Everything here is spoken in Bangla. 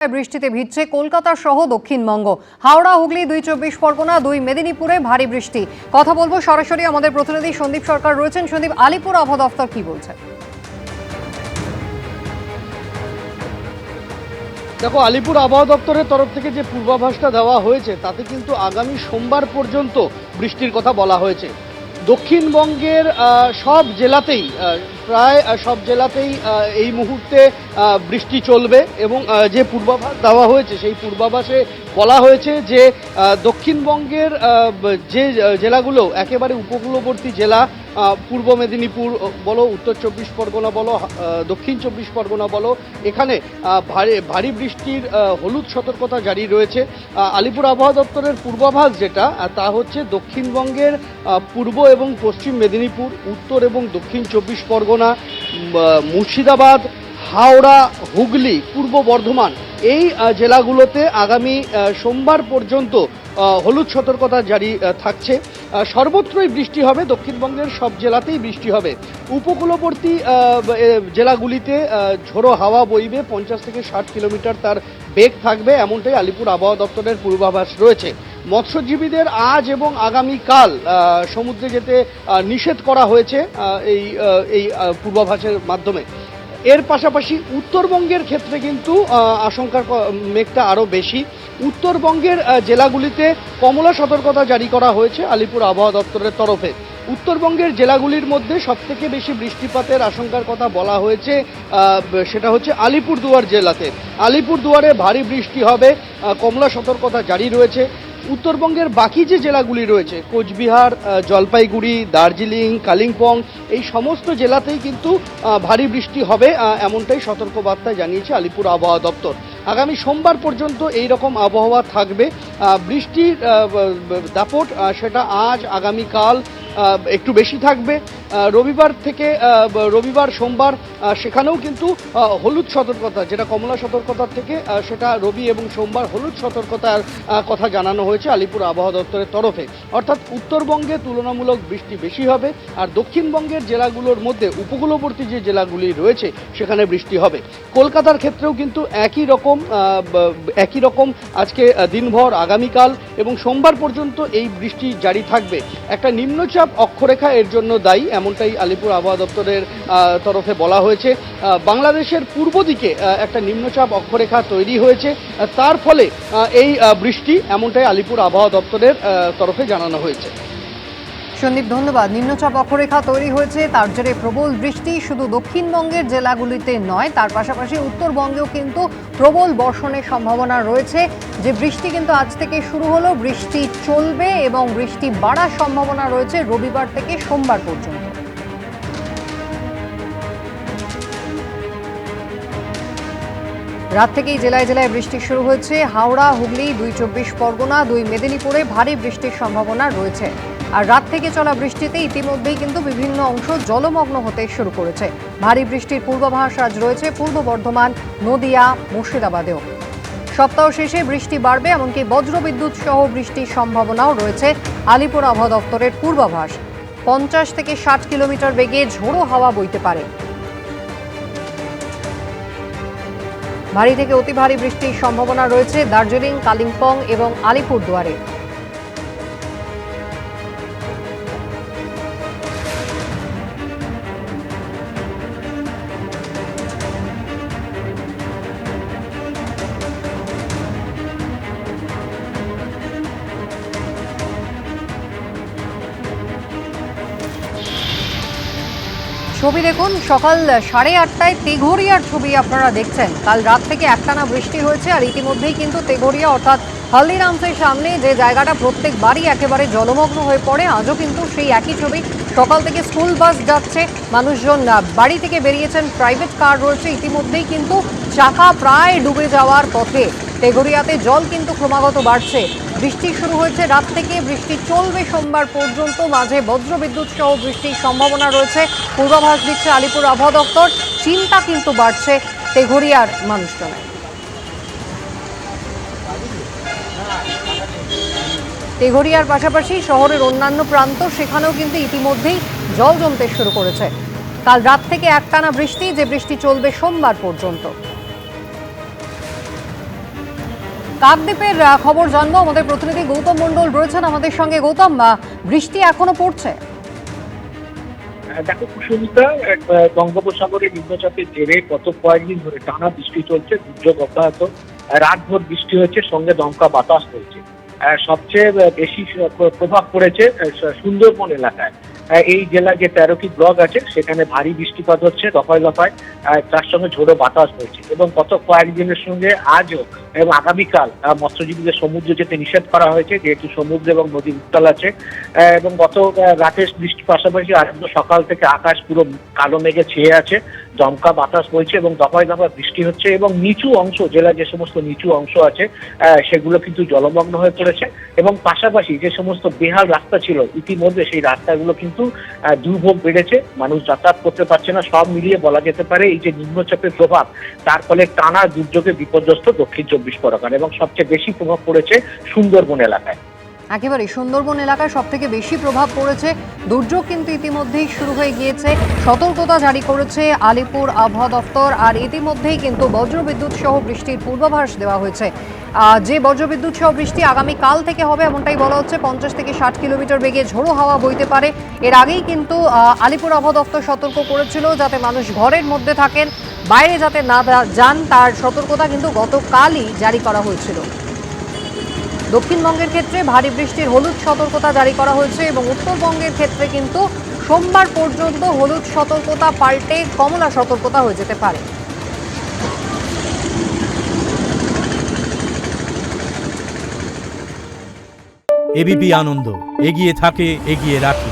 বৃষ্টিতে ভিজছে কলকাতা সহ দক্ষিণবঙ্গ। হাওড়া, হুগলি, ২ পরগনা, ২ মেদিনীপুরে ভারী বৃষ্টি। কথা বলবো সরাসরি আমাদের প্রতিনিধি সন্দীপ সরকার রয়েছেন। সন্দীপ, আলিপুর আবহাওয়া দফতর কি বলছে? দেখো, আলিপুর আবহাওয়া দপ্তরের তরফ থেকে যে পূর্বাভাসটা দেওয়া হয়েছে তাতে কিন্তু আগামী সোমবার পর্যন্ত বৃষ্টির কথা বলা হয়েছে। দক্ষিণবঙ্গের সব জেলাতেই প্রায় সব জেলাতেই এই মুহূর্তে বৃষ্টি চলবে এবং যে পূর্বাভাস দেওয়া হয়েছে সেই পূর্বাভাসে বলা হয়েছে যে দক্ষিণবঙ্গের যে জেলাগুলো একেবারে উপকূলবর্তী জেলা, পূর্ব মেদিনীপুর বলো, উত্তর ২৪ পরগনা বলো, দক্ষিণ ২৪ পরগনা বলো, এখানে ভারী বৃষ্টির হলুদ সতর্কতা জারি রয়েছে। আলিপুর আবহাওয়া দপ্তরের পূর্বাভাস যেটা তা হচ্ছে দক্ষিণবঙ্গের পূর্ব এবং পশ্চিম মেদিনীপুর, উত্তর এবং দক্ষিণ ২৪ পরগনা, মুর্শিদাবাদ, হাওড়া, হুগলি, পূর্ব বর্ধমান এই জেলাগুলোতে আগামী সোমবার পর্যন্ত হলুদ সতর্কতা জারি থাকছে। সর্বত্রই বৃষ্টি হবে, দক্ষিণবঙ্গের সব জেলাতেই বৃষ্টি হবে। উপকূলবর্তী জেলাগুলিতে ঝোড়ো হাওয়া বইবে, ৫০ থেকে ৬০ কিলোমিটার তার বেগ থাকবে, এমনটাই আলিপুর আবহাওয়া দপ্তরের পূর্বাভাস রয়েছে। মৎস্যজীবীদের আজ এবং আগামীকাল সমুদ্রে যেতে নিষেধ করা হয়েছে এই পূর্বাভাসের মাধ্যমে। এর পাশাপাশি উত্তরবঙ্গের ক্ষেত্রে কিন্তু আশঙ্কার মেঘটা আরও বেশি। উত্তরবঙ্গের জেলাগুলিতে কমলা সতর্কতা জারি করা হয়েছে আলিপুর আবহাওয়া দপ্তরের তরফে। উত্তরবঙ্গের জেলাগুলির মধ্যে সবথেকে বেশি বৃষ্টিপাতের আশঙ্কার কথা বলা হয়েছে, সেটা হচ্ছে আলিপুরদুয়ার জেলাতে। আলিপুরদুয়ারে ভারী বৃষ্টি হবে, কমলা সতর্কতা জারি রয়েছে। উত্তরবঙ্গের বাকি যে জেলাগুলি রয়েছে, কোচবিহার, জলপাইগুড়ি, দার্জিলিং, কালিম্পং, এই সমস্ত জেলাতেই কিন্তু ভারী বৃষ্টি হবে, এমনটাই সতর্কবার্তায় জানিয়েছে আলিপুর আবহাওয়া দপ্তর। আগামী সোমবার পর্যন্ত এই রকম আবহাওয়া থাকবে। বৃষ্টির দাপট সেটা আজ আগামীকাল একটু বেশি থাকবে। রবিবার সোমবার সেখানেও কিন্তু হলুদ সতর্কতা, যেটা কমলা সতর্কতার থেকে সেটা রবি এবং সোমবার হলুদ সতর্কতার কথা জানানো হয়েছে আলিপুর আবহাওয়া দপ্তরের তরফে। অর্থাৎ উত্তরবঙ্গে তুলনামূলক বৃষ্টি বেশি হবে, আর দক্ষিণবঙ্গের জেলাগুলোর মধ্যে উপকূলবর্তী যে জেলাগুলি রয়েছে সেখানে বৃষ্টি হবে। কলকাতার ক্ষেত্রেও কিন্তু একই রকম আজকে দিনভর, আগামীকাল এবং সোমবার পর্যন্ত এই বৃষ্টি জারি থাকবে। একটা নিম্নচাপ অক্ষরেখা এর জন্য দায়ী, এমনটাই আলিপুর আবহাওয়া দপ্তরের তরফে বলা হয়েছে। বাংলাদেশের পূর্ব দিকে একটা নিম্নচাপ অক্ষরেখা তৈরি হয়েছে, তার ফলে এই বৃষ্টি, এমনটাই আলিপুর আবহাওয়া দপ্তরের তরফে জানানো হয়েছে। সন্দীপ, ধন্যবাদ। নিম্নচাপ অক্ষরেখা তৈরি হয়েছে, তার জেরে প্রবল বৃষ্টি শুধু দক্ষিণবঙ্গের জেলাগুলিতে নয়, তার পাশাপাশি উত্তরবঙ্গেও কিন্তু প্রবল বর্ষণের সম্ভাবনা রয়েছে। যে বৃষ্টি কিন্তু আজ থেকে শুরু হলো, বৃষ্টি চলবে এবং বৃষ্টি বাড়ার সম্ভাবনা রয়েছে রবিবার থেকে সোমবার পর্যন্ত। রাত থেকেই জেলায় জেলায় বৃষ্টি শুরু হয়েছে। হাওড়া, হুগলি, ২ পরগনা, ২ মেদিনীপুরে ভারী বৃষ্টির সম্ভাবনা রয়েছে। আর রাত থেকে চলা বৃষ্টিতে ইতিমধ্যেই কিন্তু বিভিন্ন অংশ জলমগ্ন হতে শুরু করেছে। ভারী বৃষ্টির পূর্বাভাস আজ রয়েছে পূর্ব বর্ধমান, নদিয়া, মুর্শিদাবাদেও। সপ্তাহ শেষে বৃষ্টি বাড়বে, এমনকি বজ্রবিদ্যুৎ সহ বৃষ্টির সম্ভাবনাও রয়েছে আলিপুর আবহাওয়া দপ্তরের পূর্বাভাস। ৫০ থেকে ৬০ কিলোমিটার বেগে ঝোড়ো হাওয়া বইতে পারে। ভারী থেকে অতি ভারী বৃষ্টির সম্ভাবনা রয়েছে দার্জিলিং, কালিম্পং এবং আলিপুরদুয়ারে। ছবি দেখুন, সকাল 8:30টায় তেঘরিয়ার ছবি আপনারা দেখছেন। কাল রাত থেকে একটানা বৃষ্টি হয়েছে, আর ইতিমধ্যেই কিন্তু তেঘরিয়া অর্থাৎ হলদিরামসের সামনে যে জায়গাটা প্রত্যেকবারই একেবারে জলমগ্ন হয়ে পড়ে, আজও কিন্তু সেই একই ছবি। সকাল থেকে স্কুল বাস যাচ্ছে, মানুষজন বাড়ি থেকে বেরিয়েছেন, প্রাইভেট কার রয়েছে, ইতিমধ্যেই কিন্তু চাকা প্রায় ডুবে যাওয়ার পথে। তেঘরিয়াতে জল কিন্তু ক্রমাগত বাড়ছে। বৃষ্টি শুরু হয়েছে রাত থেকে, বৃষ্টি চলবে সোমবার পর্যন্ত, মাঝে বজ্রবিদ্যুৎ সহ বৃষ্টির সম্ভাবনা রয়েছে, পূর্বাভাস দিচ্ছে আলিপুর আবহাওয়া দপ্তর। চিন্তা কিন্তু বাড়ছে তেঘরিয়ার মানুষজনের। তেঘরিয়ার পাশাপাশি শহরের অন্যান্য প্রান্ত, সেখানেও কিন্তু ইতিমধ্যেই জল জমতে শুরু করেছে। কাল রাত থেকে একটানা বৃষ্টি, যে বৃষ্টি চলবে সোমবার পর্যন্ত। কাকদ্বীপের খবর জানবো, আমাদের প্রতিনিধি গৌতম মণ্ডল রয়েছেন আমাদের সঙ্গে। গৌতম, বৃষ্টি এখনো পড়ছে? দেখো কুসুমিতা, বঙ্গোপসাগরে নিম্নচাপের জেরে গত কয়েকদিন ধরে টানা বৃষ্টি চলছে, দুর্যোগ অব্যাহত। রাতভর বৃষ্টি হয়েছে, সঙ্গে দমকা বাতাস হয়েছে। সবচেয়ে বেশি প্রভাব পড়েছে সুন্দরবন এলাকায়। এই জেলার যে 13টি ব্লক আছে সেখানে ভারী বৃষ্টিপাত হচ্ছে দফায় দফায়, তার সঙ্গে ঝোড়ো বাতাস হয়েছে। এবং গত কয়েকদিনের সঙ্গে আজও এবং আগামীকাল মৎস্যজীবীদের সমুদ্রে যেতে নিষেধ করা হয়েছে, যেহেতু সমুদ্র এবং নদী উত্তাল আছে। এবং গত রাতের বৃষ্টির পাশাপাশি আজ সকাল থেকে আকাশ পুরো কালো মেঘে ছেয়ে আছে, দমকা বাতাস বইছে এবং দফায় দফায় বৃষ্টি হচ্ছে। এবং নিচু অংশ, জেলার যে সমস্ত নিচু অংশ আছে সেগুলো কিন্তু জলমগ্ন হয়ে পড়েছে। এবং পাশাপাশি যে সমস্ত বেহাল রাস্তা ছিল ইতিমধ্যে সেই রাস্তাগুলো কিন্তু দুর্ভোগ বেড়েছে, মানুষ যাতায়াত করতে পারছে না। সব মিলিয়ে বলা যেতে পারে এই যে নিম্নচাপের প্রভাব, তার ফলে টানা দুর্যোগে বিপর্যস্ত দক্ষিণ 24 পরগনা এবং সবচেয়ে বেশি প্রভাব পড়েছে সুন্দরবন এলাকায়। একেবারে সুন্দরবন এলাকায় সব থেকে বেশি প্রভাব পড়েছে। দুর্যোগ কিন্তু ইতিমধ্যেই শুরু হয়ে গিয়েছে, সতর্কতা জারি করেছে আলিপুর আবহাওয়া দপ্তর। আর ইতিমধ্যেই কিন্তু বজ্রবিদ্যুৎ সহ বৃষ্টির পূর্বাভাস দেওয়া হয়েছে। যে বজ্রবিদ্যুৎ সহ বৃষ্টি আগামীকাল থেকে হবে এমনটাই বলা হচ্ছে। 50 থেকে 60 কিলোমিটার বেগে ঝোড়ো হাওয়া বইতে পারে। এর আগেই কিন্তু আলিপুর আবহাওয়া দপ্তর সতর্ক করেছিল যাতে মানুষ ঘরের মধ্যে থাকেন, বাইরে যাতে না যান, তার সতর্কতা কিন্তু গতকালই জারি করা হয়েছিল। দক্ষিণবঙ্গের ক্ষেত্রে ভারী বৃষ্টির হলুদ সতর্কতা জারি করা হয়েছে এবং উত্তরবঙ্গের ক্ষেত্রে কিন্তু সোমবার পর্যন্ত হলুদ সতর্কতা পাল্টে কমলা সতর্কতা হয়ে যেতে পারে। এবিপি আনন্দ, এগিয়ে থাকে, এগিয়ে রাখে।